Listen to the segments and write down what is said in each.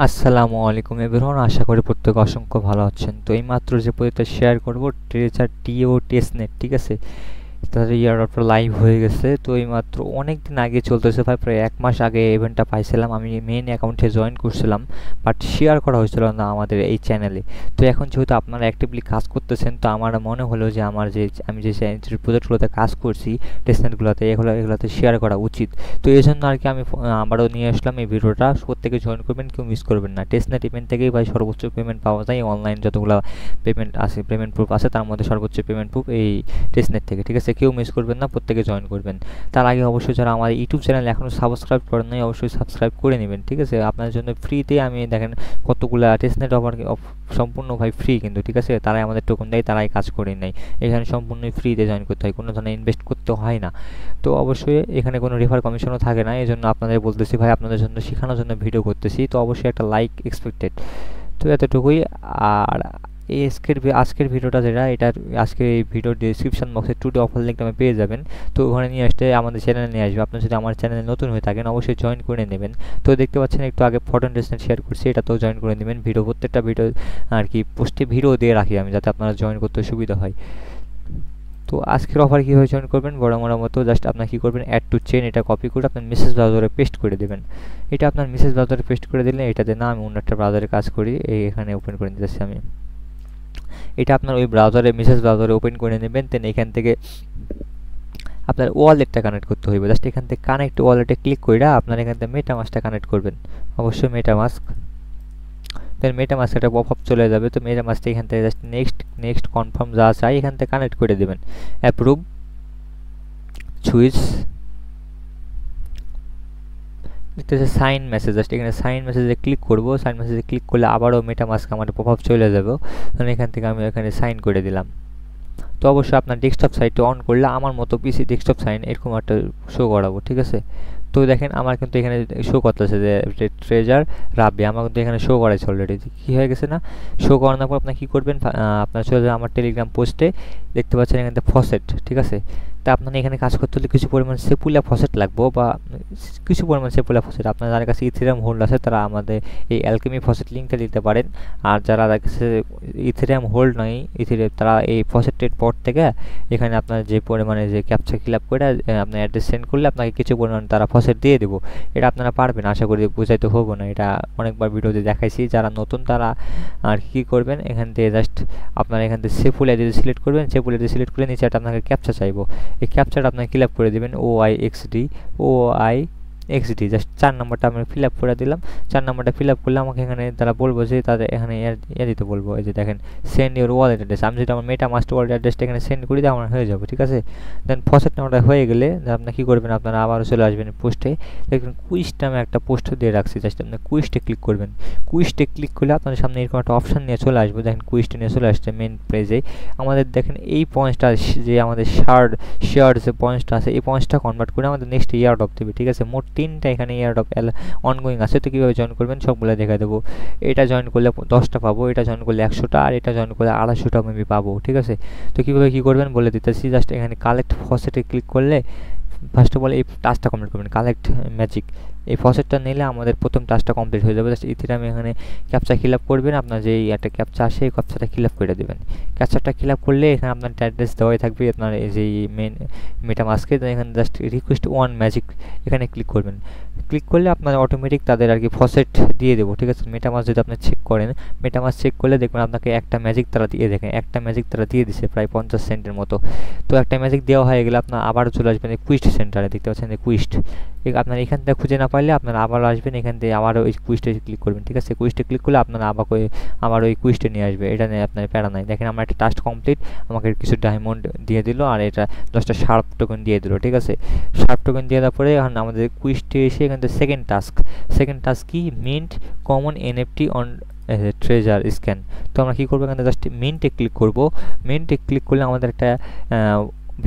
আসসালামু আলাইকুম এভরিওয়ান, আশা করি প্রত্যেকে অসংখ্য ভালো আছেন। তো এইমাত্র যে প্রজেক্টটা শেয়ার করব ট্রেজার টিও টেস্টনেট, ঠিক আছে। তাদের ইয়ারড্রপটা লাইভ হয়ে গেছে। তো এইমাত্র অনেক দিন আগে চলতেছে ভাই, প্রায় 1 মাস আগে ইভেন্টটা পাইছিলাম। আমি মেইন অ্যাকাউন্টে জয়েন করছিলাম, বাট শেয়ার করা হয়েছিল না আমাদের এই চ্যানেলে। তো এখন যেহেতু আপনারা অ্যাক্টিভলি কাজ করতেছেন, তো আমার মনে হলো যে আমি যে প্রজেক্টগুলোতে কাজ করছি, টেস্টনেটগুলোতে, এগুলোতে শেয়ার করা উচিত। তো এই জন্য আর কি আমি আবারও নিয়ে আসলাম এই ভিডিওটা। প্রত্যেকে জয়েন করবেন, কেউ মিস করবেন না। টেস্টনেট ইভেন্ট থেকেই ভাই সর্বোচ্চ পেমেন্ট পাওয়া যায়। অনলাইন যতগুলো পেমেন্ট আছে, পেমেন্ট প্রুফ আছে, তার মধ্যে সর্বোচ্চ পেমেন্ট প্রুফ এই টেস্টনেট থেকে, ঠিক আছে। কেউ মিস করবেন না, প্রত্যেকে জয়েন করবেন। তার আগে অবশ্যই যারা আমার ইউটিউব চ্যানেল এখনও সাবস্ক্রাইব করেন নাই, অবশ্যই সাবস্ক্রাইব করে নেবেন, ঠিক আছে। আপনার জন্য ফ্রিতে আমি দেখেন কতগুলো টেস্টনেট সম্পূর্ণ ভাই ফ্রি কিন্তু, ঠিক আছে। তারাই আমাদের টোকন দেয়, তারাই কাজ করে নেয়। এখানে সম্পূর্ণই ফ্রিতে জয়েন করতে হয়, কোনো ধরনের ইনভেস্ট করতে হয় না। তো অবশ্যই এখানে কোনো রেফার কমিশনও থাকে না। এই জন্য আপনাদের বলতেছি ভাই, আপনাদের জন্য শেখানোর জন্য ভিডিও করতেছি। তো অবশ্যই একটা লাইক এক্সপেক্টেড। তো এতটুকুই। আর এই আজকের ভিডিওটা যেটা, আজকের এই ভিডিওর ডিসক্রিপশন বক্সে টুডে অফার লিঙ্ক আপনি পেয়ে যাবেন। তো ওখানে নিয়ে আসতে আমাদের চ্যানেলে নিয়ে আসবে। আপনি যদি আমার চ্যানেলে নতুন হয়ে থাকেন, অবশ্যই জয়েন করে নেবেন। তো দেখতে পাচ্ছেন একটু আগে ফটো টেস্টনেট শেয়ার করছি, এটা তো জয়েন করে নেবেন। প্রত্যেকটা ভিডিও আর কি পোস্টে ভিডিও দিয়ে রাখি আমি, যাতে আপনারা জয়েন করতে সুবিধা হয়। তো আজকের অফার কীভাবে জয়েন করবেন, বড় মতো জাস্ট আপনার কী করবেন, অ্যাড টু চেন এটা কপি করে আপনার মেসেজ ব্রাউজারে পেস্ট করে দেবেন। এটা আপনার মেসেজ ব্রাউজারে পেস্ট করে দিলে, এটাতে না আমি অন্য একটা ব্রাউজারে কাজ করি, এখানে ওপেন করে নিতেছি আমি। এটা আপনার ওই ব্রাউজারে মেসেজ ব্রাউজারে ওপেন করে নেবেন। দেন এখান থেকে আপনার ওয়ালেটটা কানেক্ট করতে হইবে। জাস্ট এখান থেকে কানেক্ট ওয়ালেটে ক্লিক করে আপনার এখান থেকে মেটামাস্কটা কানেক্ট করবেন, অবশ্যই মেটামাস্ক। দেন মেটামাস্ক একটা পপআপ চলে যাবে। তো মেটামাস্কটা এখান থেকে জাস্ট নেক্সট কনফার্ম যা চাই এখান থেকে কানেক্ট করে দেবেন। অ্যাপ্রুভ, সুইচ, দেখতেছে সাইন মেসেজ, জাস্ট এখানে সাইন মেসেজে ক্লিক করবো। সাইন মেসেজে ক্লিক করলে আবারও মেটামাস্ক আমার পপআপ চলে যাবে। তাহলে এখান থেকে আমি এখানে সাইন করে দিলাম। তো অবশ্যই আপনার ডেস্কটপ সাইটটা অন করলে আমার মতো পিসি ডেস্কটপ সাইন এরকম একটা শো করাবো, ঠিক আছে। তো দেখেন আমার কিন্তু এখানে শো করতেছে যে ট্রেজার রাবি, আমার কিন্তু এখানে শো করাইছে অলরেডি। কী হয়ে গেছে না, শো করানোর পর আপনার কী করবেন, আপনার চলে যাবে আমার টেলিগ্রাম পোস্টে, দেখতে পাচ্ছেন এখানে ফসেট, ঠিক আছে। তা আপনার এখানে কাজ করতে হলে কিছু পরিমাণ সেপুলা ফসেট লাগবো, বা কিছু পরিমাণ সেপুলা ফসেট। আপনার যার কাছে ইথেরিয়াম হোল্ড আছে তারা আমাদের এই অ্যালকেমি ফসেট লিঙ্কটা দিতে পারেন। আর যারা কাছে ইথেরিয়াম হোল্ড নয়, তারা এই ফসেটের পর থেকে এখানে আপনার যে পরিমাণে যে ক্যাপচা ফিল আপ করে আপনার অ্যাড্রেস সেন্ড করলে আপনাকে কিছু পরিমাণ তারা ফসেট দিয়ে দেবো। এটা আপনারা পারবেন, আশা করি বুঝাইতে হবো না। এটা অনেকবার ভিডিওতে দেখাইছি। যারা নতুন তারা আর কী করবেন, এখান থেকে জাস্ট আপনারা এখান থেকে সেফুল আইডি সিলেক্ট করবেন। সেফুল আইডি সিলেক্ট করে নিচে একটা আপনাকে ক্যাপচা চাইবো, এই ক্যাপচাটা আপনাকে ফিল আপ করে দেবেন। OIXD জাস্ট 4 নম্বরটা আমি ফিল আপ করে দিলাম। 4 নম্বরটা ফিল আপ করলে আমাকে এখানে তারা বলবো যে তাদের এখানে দিতে বলবো। এই যে দেখেন সেন্ড ইউর ওয়ালেট অ্যাড্রেস, আমি যদি আমার মেটামাস্ক ওয়ালেট অ্যাড্রেসটা এখানে সেন্ড করি দিয়ে আমার হয়ে যাবে, ঠিক আছে। দেন ফসেট নাম্বারটা হয়ে গেলে আপনার কী করবেন, আপনারা আবারও চলে আসবেন পোস্টে। দেখবেন কুইজ নামে একটা পোস্ট দিয়ে রাখছি, জাস্ট আপনি কুইজটে ক্লিক করবেন। কুইজটে ক্লিক করলে আপনাদের সামনে এরকম একটা অপশান নিয়ে চলে আসবে। দেখেন কুইজটা নিয়ে চলে আসছে মেন পেজে। আমাদের দেখেন এই পয়েন্টসটা যে আমাদের শেয়ার যে পয়েন্টসটা আছে, এই পয়েন্টসটা কনভার্ট করে আমাদের নেক্সট ইয়ারড্রপ দেবে, ঠিক আছে। মোট 3টা এখানে ইয়ারড্রপ অনগোয়িং আছে। তো কীভাবে জয়েন করবেন সবগুলো দেখা দেবো। এটা জয়েন করলে 10টা পাবো, এটা জয়েন করলে 100টা, আর এটা জয়েন করলে 250টা মেবি পাবো, ঠিক আছে। তো কীভাবে কী করবেন বলে দিতেছি। জাস্ট এখানে কালেক্ট ফসেটে ক্লিক করলে ফার্স্ট অফ অল এই টাস্কটা কমপ্লিট করবেন, কালেক্ট ম্যাজিক। এই ফসেটটা নিলে আমাদের প্রথম টাস্কটা কমপ্লিট হয়ে যাবে। জাস্ট ইথেরিয়াম এখানে ক্যাপচা ফিল আপ করবেন। আপনার যেই একটা ক্যাপচা আসে এই ক্যাপচাটা ফিল আপ করে দেবেন। ক্যাপচাটা ফিল আপ করলে এখানে আপনার অ্যাড্রেস দেওয়াই থাকবে আপনার এই যেই মেন মেটামাস্কে। এখানে জাস্ট রিকোয়েস্ট ওয়ান ম্যাজিক এখানে ক্লিক করবেন। ক্লিক করলে আপনার অটোমেটিক তাদের আর কি ফসেট দিয়ে দেবো, ঠিক আছে। মেটামাস্ক যদি আপনি চেক করেন, মেটামাস্ক চেক করলে দেখবেন আপনাকে একটা ম্যাজিক তারা দিয়ে, দেখেন একটা ম্যাজিক তারা দিয়ে দিছে প্রায় 50 সেন্টের মতো। তো একটা ম্যাজিক দেওয়া হয়ে গেলে আপনার আবার চলে আসবেন এই কুইস্ট সেন্টারে, দেখতে পাচ্ছেন এই কুইস্ট। আপনার এখান থেকে খুঁজে না পারলে আপনারা আবার আসবেন, এখান থেকে আবার ওই কুইস্টে ক্লিক করবেন, ঠিক আছে। কুইস্টে ক্লিক করলে আপনারা আবার ওই কুইস্টে নিয়ে আসবে। এটা নিয়ে আপনার প্যারা নাই। দেখেন আমার একটা টাস্ক কমপ্লিট, আমাকে কিছু ডায়মন্ড দিয়ে দিল, আর এটা 10টা শার্প টোকেন দিয়ে দিল, ঠিক আছে। শার্প টোকেন দিয়ে দেওয়ার পরে এখন আমাদের কুইস্টে এসে এখান থেকে সেকেন্ড টাস্ক কি, mint common NFT on treasure scan. তো আমরা কী করবো, এখানে জাস্ট মিন্টে ক্লিক করবো। মিন্টে ক্লিক করলে আমাদের একটা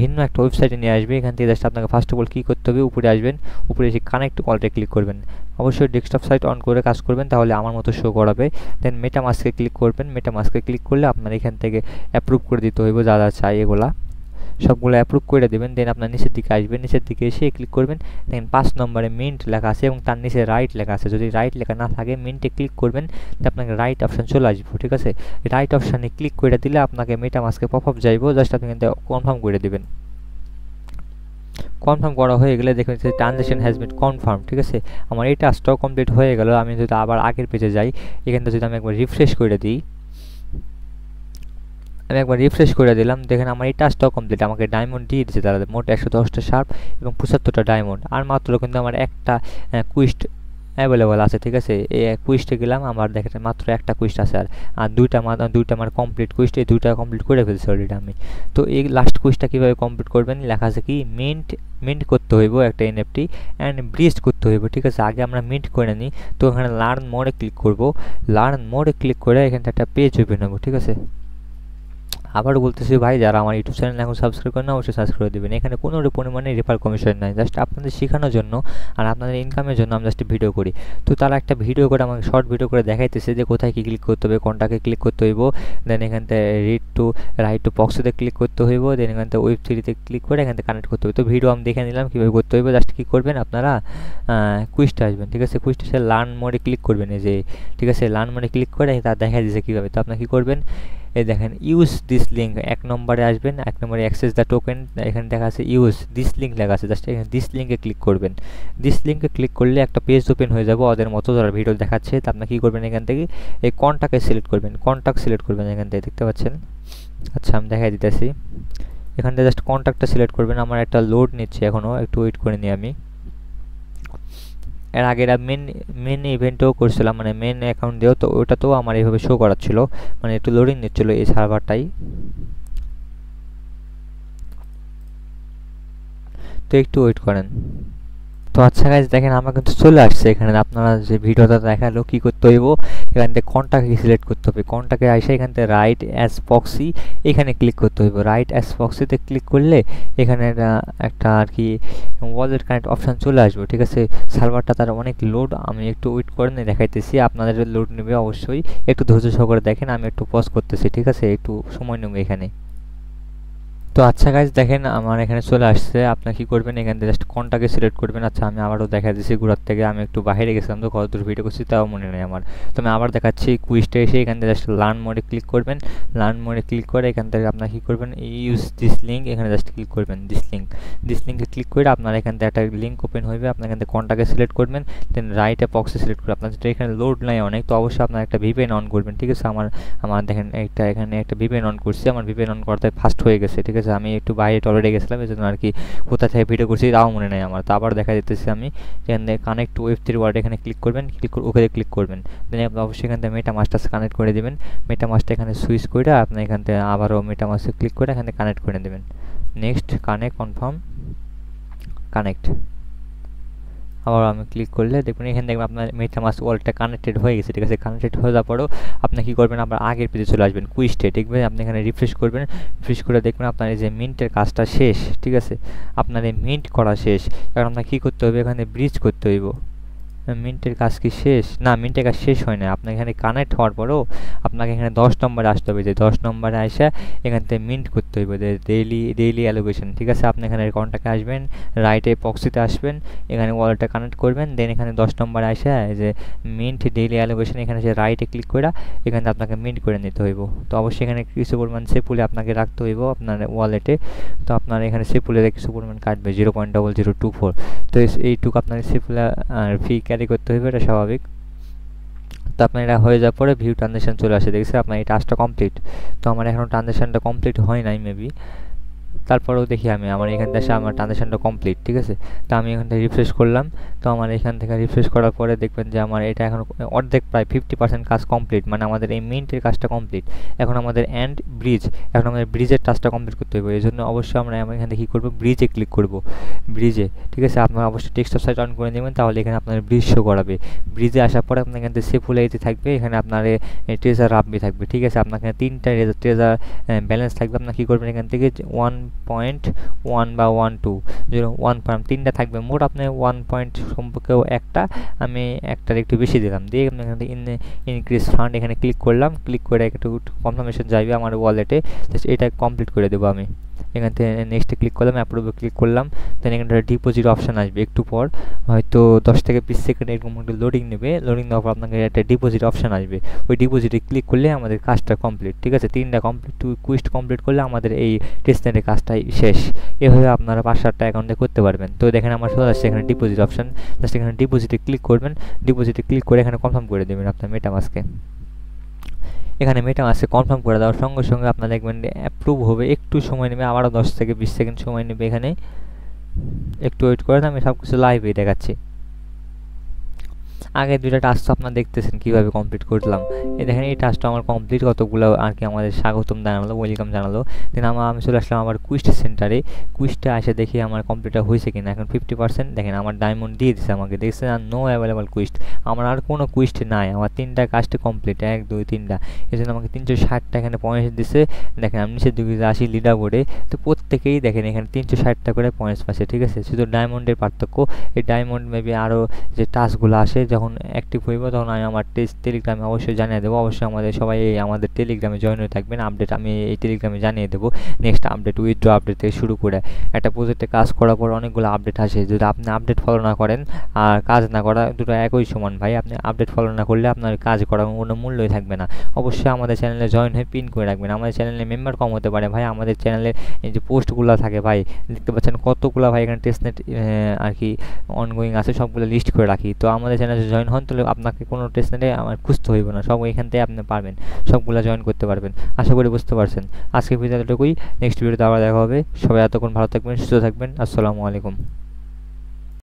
ভিন্ন একটা ওয়েবসাইটে নিয়ে আসবে। এখান থেকে জাস্ট আপনাকে ফার্স্ট অফ অল কী করতে হবে, উপরে আসবেন, উপরে এসে কানেক্ট ওয়ালেটে ক্লিক করবেন। অবশ্যই ডেস্কটপ সাইট অন করে কাজ করবেন, তাহলে আমার মতো শো করাবে। দেন মেটামাস্কে ক্লিক করবেন। মেটামাস্কে ক্লিক করলে আপনার এখান থেকে অ্যাপ্রুভ করে দিতে হইব যা যা চাই এগুলা। সবগুলো অ্যাপ্রুভ করে দেবেন। দেন আপনার নিচের দিকে আসবেন, নিচের দিকে এসে ক্লিক করবেন। দেখেন 5 নম্বরে মিন্ট লেখা আছে এবং তার নিচে রাইট লেখা আছে। যদি রাইট লেখা না থাকে মিন্টে ক্লিক করবেন, আপনাকে রাইট অপশন চলে আসবে। ঠিক আছে, রাইট অপশানে ক্লিক করে দিলে আপনাকে মেটামাস্কে পপ আপ যাইব, জাস্ট আপনি কিন্তু কনফার্ম করে দেবেন। কনফার্ম করা হয়ে গেলে দেখবেন যে ট্রানজ্যাকশন হ্যাজ বিন কনফার্ম। ঠিক আছে, আমার এই টাস্কটাও কমপ্লিট হয়ে গেল। আমি যদি আবার আগের পেজে যাই, এখানটা যদি আমি একবার রিফ্রেশ করে দিই, আমি একবার রিফ্রেশ করে দিলাম, দেখেন আমার এই টাস্কটাও কমপ্লিট। আমাকে ডায়মন্ড দিয়ে দিচ্ছে তারা, মোট 110টা শার্প এবং 75টা ডায়মন্ড। আর মাত্র কিন্তু আমার একটা কুইস্ট অ্যাভেলেবল আছে। ঠিক আছে, এই কুইস্টে গেলাম, আমার দেখেন মাত্র একটা কুইস্ট আছে। আর দুইটা আমার কমপ্লিট কুইস্ট, এই দুইটা কমপ্লিট করে ফেলছি অলরেডি আমি। তো এই লাস্ট কুইস্টটা কীভাবে কমপ্লিট করবেন, লেখা আছে কি মিন্ট করতে হইব একটা এনএফটি অ্যান্ড ব্রিজ করতে হইব। ঠিক আছে, আগে আমরা মিন্ট করে নিই। তো এখানে লার্ন মোডে ক্লিক করব। লার্ন মোডে ক্লিক করে এখানে একটা পেজ ওপেন হবো। ঠিক আছে, আবারও বলতেছি ভাই, যারা আমার ইউটিউব চ্যানেল এখন সাবস্ক্রাইব করেন না, অবশ্যই সাবস্ক্রাইব করে দেবেন। এখানে কোনো পরিমাণে রেফার কমিশন নাই, জাস্ট আপনাদের শেখানোর জন্য আর আপনাদের ইনকামের জন্য আমি জাস্ট ভিডিও করি। তো তারা একটা ভিডিও করে আমাকে শর্ট ভিডিও করে দেখাইতেছে যে কোথায় কী ক্লিক করতে হবে, কোনটাকে ক্লিক করতে হইব। দেন এখান থেকে রাইট টু বক্সেতে ক্লিক করতে হইব। দেন এখান থেকে ওয়েব 3-তে ক্লিক করে এখান থেকে কানেক্ট করতে হবে। তো ভিডিও আমি দেখে নিলাম কীভাবে করতে হইব। জাস্ট কী করবেন আপনারা, কুইজটা আসবেন। ঠিক আছে, কুইজটা এসে লার্ন মোডে ক্লিক করবেন। এই যে ঠিক আছে, লার্ন মোডে ক্লিক করে তারা দেখা দিয়েছে কীভাবে। তো আপনার কী করবেন, এই দেখেন ইউজ দিস লিঙ্ক, 1 নম্বরে আসবেন, 1 নম্বরে অ্যাক্সেস দ্য টোকেন, এখানে দেখা আছে ইউজ দিস লিঙ্ক লেখা আছে। জাস্ট এখানে দিস লিঙ্কে ক্লিক করবেন। দিস লিঙ্কে ক্লিক করলে একটা পেজ ওপেন হয়ে যাবে ওদের মতো, যারা ভিডিও দেখাচ্ছে। তো আপনি কী করবেন, এখান থেকে এই কন্ট্যাক্টে সিলেক্ট করবেন, কন্ট্যাক্ট সিলেক্ট করবেন এখান থেকে, দেখতে পাচ্ছেন। আচ্ছা, আমি দেখাই দিতেছি। এখান থেকে জাস্ট কন্ট্যাক্টটা সিলেক্ট করবেন। আমার একটা লোড নিচ্ছে এখনও, একটু ওয়েট করে নিই আমি। এর আগে মেন ইভেন্টও করছিলাম, মানে মেন অ্যাকাউন্ট দিয়েও, তো ওটাতেও আমার এইভাবে শো করাচ্ছিল, মানে একটু লোডিং নিচ্ছিল এই সার্ভারটাই। তো একটু ওয়েট করেন। তো আচ্ছা গাইজ, দেখেন আমার কিন্তু চলে আসছে এখানে। আপনারা যে ভিডিওটা দেখালো কী করতে হইব, এখান থেকে কন্টাকে সিলেক্ট করতে হবে। কন্টাকে আসে এখান থেকে রাইট অ্যাজ প্রক্সি এখানে ক্লিক করতে হইব। রাইট অ্যাজ প্রক্সিতে ক্লিক করলে এখানে একটা আর কি ওয়ালেট কানেক্ট অপশান চলে আসবে। ঠিক আছে, সার্ভারটা তার অনেক লোড, আমি একটু ওয়েট করে নিয়ে দেখাইতেছি। আপনাদের লোড নেবে অবশ্যই, একটু ধৈর্য সহকারে দেখেন। আমি একটু পজ করতেছি, ঠিক আছে, একটু সময় নেবে এখানে। তো আচ্ছা গাইজ, দেখেন আমার এখানে চলে আসছে। আপনার কী করবেন, এখান থেকে জাস্ট কোনটাকে সিলেক্ট করবেন। আচ্ছা, আমি আবারও দেখা দিচ্ছি ঘোরার থেকে। আমি একটু বাইরে গেছিলাম, তো কত দূর ভিডিও করছি তাও মনে নেই আমার। তো আমি আবার দেখাচ্ছি, কুইজটা এসে এখান থেকে জাস্ট লার্ন মোডে ক্লিক করবেন। লার্ন মোডে ক্লিক করে এখান থেকে আপনার কী করবেন, ইউজ দিস লিঙ্ক, এখানে জাস্ট ক্লিক করবেন দিস লিঙ্কে ক্লিক করে আপনার এখান থেকে একটা লিঙ্ক ওপেন হইবে। আপনার এখান থেকে কোনটাকে সিলেক্ট করবেন, দেন রাইটে বক্সে সিলেক্ট করবেন। আপনার যেটা এখানে লোড নাই অনেক, তো অবশ্যই আপনার একটা ভিপিএন অন করবেন। ঠিক আছে, আমার দেখেন এখানে একটা ভিপিএন অন করছি, আমার ভিপিএন অন করতে ফাস্ট হয়ে গেছে। ঠিক আছে, আমি একটু বাইরে অলরেডি গেছিলাম, এই জন্য আর কি কোথা থেকে ভিডিও করছি তাও মনে নেই আমার। তো আবার দেখা যেতেছি আমি এখানে কানেক্ট টু ওয়েব 3 ওয়ার্ড, এখানে ক্লিক করবেন, ওকে ক্লিক করবেন। দেন আপনি অবশ্যই এখান থেকে মেটামাস্কটা কানেক্ট করে দেবেন। মেটামাস্কটা এখানে সুইচ করে আপনি এখান থেকে আবারও মেটামাস্কে ক্লিক করে এখানে কানেক্ট করে দেবেন। Next, connect, confirm, connect. আবার আমি ক্লিক করলে দেখুন এখানে দেখবেন আপনার মেটামাস্ক ওয়ালেটটা কানেক্টেড হয়ে গেছে। ঠিক আছে, কানেক্টেড হয়ে যাওয়ার পরেও আপনি কী করবেন, আবার আগের পেজে চলে আসবেন, কুইস্টে। দেখবেন আপনি এখানে রিফ্রেশ করবেন, রিফ্রেশ করে দেখবেন আপনার এই যে মিন্টের কাজটা শেষ। ঠিক আছে, আপনার এই মিন্ট করা শেষ। এখন আপনার কী করতে হবে, এখানে ব্রিজ করতে হইব। মিন্টের কাজ কি শেষ? না, মিন্টের কাজ শেষ হয় না। আপনার এখানে কানেক্ট হওয়ার পরেও আপনাকে এখানে 10 নম্বরে আসতে হবে। যে 10 নম্বরে আসে এখান থেকে মিন্ট করতে হইবে, যে ডেইলি অ্যালোকেশন। ঠিক আছে, আপনি এখানে অ্যাকাউন্টটাকে আসবেন, রাইটে প্রক্সিতে আসবেন, এখানে ওয়ালেটটা কানেক্ট করবেন। দেন এখানে 10 নম্বরে আসে যে মিন্ট ডেইলি অ্যালোকেশন, এখানে সে রাইটে ক্লিক করে এখানে আপনাকে মিন্ট করে নিতে হইব। তো অবশ্যই এখানে কিছু পরিমাণ সেপুলে আপনাকে রাখতে হইব আপনার ওয়ালেটে। তো আপনার এখানে সেপুলে কিছু পরিমাণ কাটবে, 0.0024। তো এইটুকু আপনার সেপুলে ফি করতে হবে, এটা স্বাভাবিক। তো আপনার এটা হয়ে যাওয়ার পরে ভিউ ট্রানজেকশন চলে আসে, দেখছে আপনার এই টাস্কটা কমপ্লিট। তো আমার এখনও ট্রানজেকশনটা কমপ্লিট হয় নাই মেবি, তারপরেও দেখি আমার এখান থেকে আমার ট্রানজেকশনটা কমপ্লিট। ঠিক আছে, তো আমি এখান থেকে রিফ্রেশ করলাম। তো আমার এখান থেকে রিফ্রেশ করার পরে দেখবেন যে আমার এটা এখন অর্ধেক, প্রায় 50% কাজ কমপ্লিট, মানে আমাদের এই মিন্টের কাজটা কমপ্লিট। এখন আমাদের অ্যান্ড ব্রিজ, এখন আমাদের ব্রিজের টাস্কটা কমপ্লিট করতে হবে। এই জন্য অবশ্যই আমরা এখান থেকে কী করবো, ব্রিজে ক্লিক করব, ব্রিজে। ঠিক আছে, আপনারা অবশ্যই টেক্সট সাইট অন করে নেবেন, তাহলে এখানে আপনার ব্রিজ শো করাবে। ব্রিজে আসার পরে আপনার এখান থেকে সেফুল আইতে থাকবে, এখানে আপনার ট্রেজার রাববি থাকবে। ঠিক আছে, আপনার এখানে 3টা ট্রেজার ব্যালেন্স থাকবে। আপনার কী করবেন, এখান থেকে 1.1 বা 1.2 3টা থাকবে মোট। আপনি 1 পয়েন্ট সম্পর্কেও একটা, আমি একটার একটু বেশি দিলাম, দিয়ে আপনি এখান থেকে ইনক্রিজ ফান্ড এখানে ক্লিক করলাম। ক্লিক করে একটু কনফার্মেশন যাইবে আমার ওয়ালেটে, এটা কমপ্লিট করে দেবো আমি। এখান থেকে নেক্সটে ক্লিক করলাম, অ্যাপ্রুভে ক্লিক করলাম। দেন এখানে ডিপোজিট অপশান আসবে, একটু পর হয়তো 10 থেকে 20 সেকেন্ড এরকম একটু লোডিং নেবে। লোডিং দেওয়ার পর আপনাকে একটা ডিপোজিট অপশান আসবে, ওই ডিপোজিটে ক্লিক করলে আমাদের কাজটা কমপ্লিট। ঠিক আছে, 3টা কুইস্ট কমপ্লিট করলে আমাদের এই টেস্টনেটের কাজটাই শেষ। এভাবে আপনারা 5-7টা অ্যাকাউন্টে করতে পারবেন। তো দেখেন আমার চলে আসছে এখানে ডিপোজিট অপশান, জাস্ট এখানে ডিপোজিটে ক্লিক করবেন। ডিপোজিটে ক্লিক করে এখানে কনফার্ম করে দেবেন আপনার মেটামাস্কে। এখানে মেটামাস্কে কনফার্ম করে দেওয়ার সঙ্গে সঙ্গে আপনারা দেখবেন অ্যাপ্রুভ হবে, একটু সময় নেবে, আবারও 10 থেকে 20 সেকেন্ড সময় নেবে। এখানে একটু ওয়েট করেন, আমি সব কিছু লাইভেই দেখাচ্ছি। আগে 2টা টাস্ক তো আপনারা দেখতেছেন কীভাবে কমপ্লিট করলাম। এই দেখেন এই টাস্কটা আমার কমপ্লিট, কতগুলো আর কি আমাদের স্বাগতম জানালো, ওয়েলকাম জানালো। দেন আমি চলে আসলাম আমার কুইস্ট সেন্টারে। কুইস্টে এসে দেখি আমার কমপ্লিটটা হয়েছে কিনা। এখন 50%। দেখেন আমার ডায়মন্ড দিয়ে দিচ্ছে আমাকে, দেখছেন, আর নো অ্যাভেলেবল কুইস্ট। আমার আর কোনো কুইস্ট নাই, আমার 3টা কাজটা কমপ্লিট, 1 2 3টা। এই জন্য আমাকে 360টা এখানে পয়েন্টস দিচ্ছে। দেখেন আমি নিচের দিকে আসি লিডার বোর্ডে, তো প্রত্যেকেই দেখেন এখানে 360টা করে পয়েন্টস পাচ্ছে। ঠিক আছে, শুধু ডায়মন্ডের পার্থক্য। এই ডায়মন্ড মেবি আরও যে টাস্কগুলো আসে যখন অ্যাক্টিভ হইব তখন আমি আমার টেলিগ্রামে অবশ্যই জানিয়ে দেবো। অবশ্যই আমাদের সবাই আমাদের টেলিগ্রামে জয়েন হয়ে থাকবেন, আপডেট আমি এই টেলিগ্রামে জানিয়ে দেবো। নেক্সট আপডেট, উইথড্র আপডেট থেকে শুরু করে একটা প্রজেক্টে কাজ করার পর অনেকগুলো আপডেট আসে। যদি আপনি আপডেট ফলো না করেন আর কাজ না করা, দুটো একই সমান ভাই। আপনি আপডেট ফলো না করলে আপনার কাজ করার কোনো মূল্যই থাকবে না। অবশ্যই আমাদের চ্যানেলে জয়েন হয়ে পিন করে রাখবেন। আমাদের চ্যানেলে মেম্বার কম হতে পারে ভাই, আমাদের চ্যানেলে এই যে পোস্টগুলো থাকে ভাই, দেখতে পাচ্ছেন কতগুলো ভাই এখানে টেস্টনেট আর কি অনগোয়িং আছে, সবগুলো লিস্ট করে রাখি। তো আমাদের চ্যানেলে জয়েন হন, তাহলে আপনাকে কোনো টেস্টনেটে আমার খুঁজতে হইব না, সব এখান থেকে আপনি পারবেন, সবগুলো জয়েন করতে পারবেন। আশা করি বুঝতে পারছেন। আজকে ভিডিও এতটুকুই, নেক্সট ভিডিওতে আবার দেখা হবে। সবাই এতক্ষণ ভালো থাকবেন, সুস্থ থাকবেন। আসসালামু আলাইকুম।